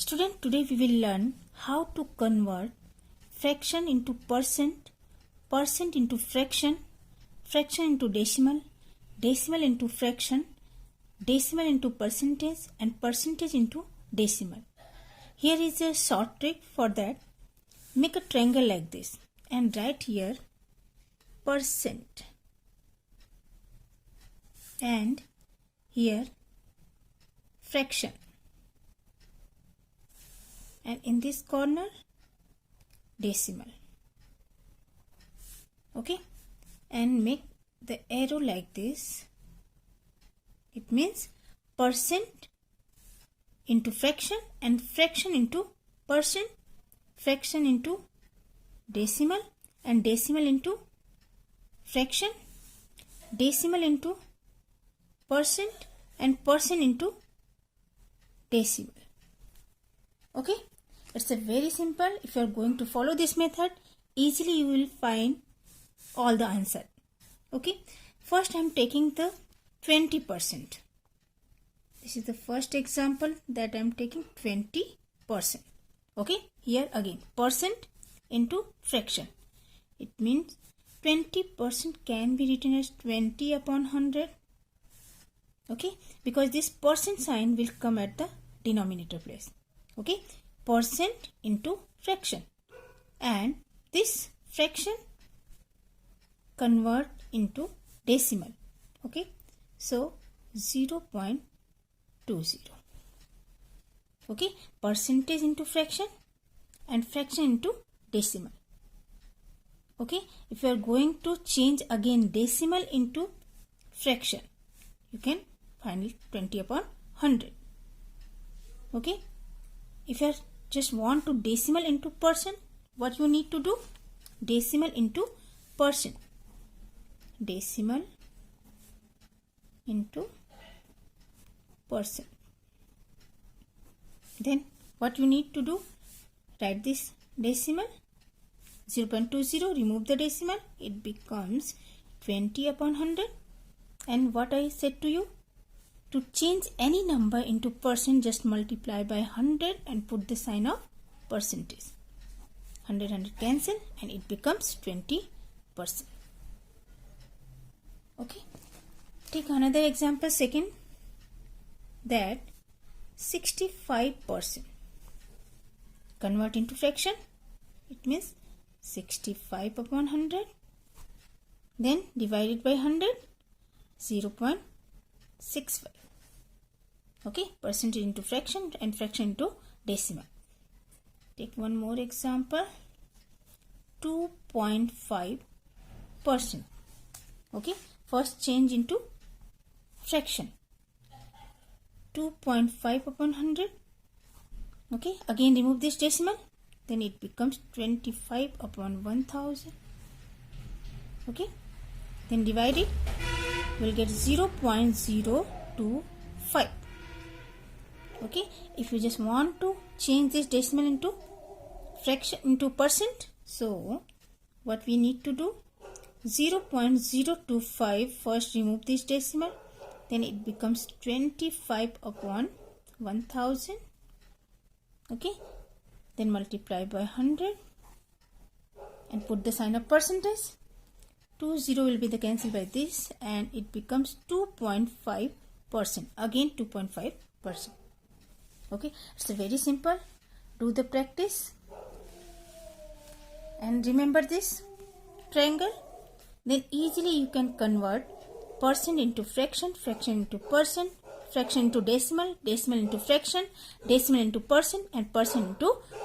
Student, today we will learn how to convert fraction into percent, percent into fraction, fraction into decimal, decimal into fraction, decimal into percentage, and percentage into decimal. Here is a short trick for that. Make a triangle like this and write here percent and here fraction, and in this corner decimal. Okay, and make the arrow like this. It means percent into fraction and fraction into percent, fraction into decimal and decimal into fraction, decimal into percent and percent into decimal. Okay, it's a very simple. If you are going to follow this method, easily you will find all the answer. Okay, first I am taking the 20%. This is the first example that I am taking 20%. Okay, here again percent into fraction. It means 20% can be written as 20 upon 100. Okay, because this percent sign will come at the denominator place. Okay, percent into fraction, and this fraction convert into decimal. Okay, so 0.20. Okay, percentage into fraction and fraction into decimal. Okay, if you are going to change again decimal into fraction, you can find it 20 upon 100. Okay, if you just want to decimal into percent, what you need to do? Decimal into percent, decimal into percent. Then what you need to do? Write this decimal 0.20, remove the decimal, it becomes 20 upon 100. And what I said to you, to change any number into percent, just multiply by 100 and put the sign of percentage. 100 cancel and it becomes 20%. Okay, take another example, second, that 65%. Convert into fraction. It means 65 upon 100. Then divided by 100, 0.65. Okay, percentage into fraction and fraction into decimal. Take one more example, 2.5%. Okay, first change into fraction, 2.5 upon 100. Okay, again remove this decimal, then it becomes 25 upon 1000. Okay, then divide it, we'll get 0.025. Okay, if you just want to change this decimal into fraction into percent, so what we need to do, 0.025, first remove this decimal, then it becomes 25 upon 1000. Okay, then multiply by 100 and put the sign of percentage. 20 will be the cancel by this and it becomes 2.5%. Again 2.5%. Okay, it's very simple. Do the practice and remember this triangle. Then easily you can convert percent into fraction, fraction into percent, fraction into decimal, decimal into fraction, decimal into percent, and percent into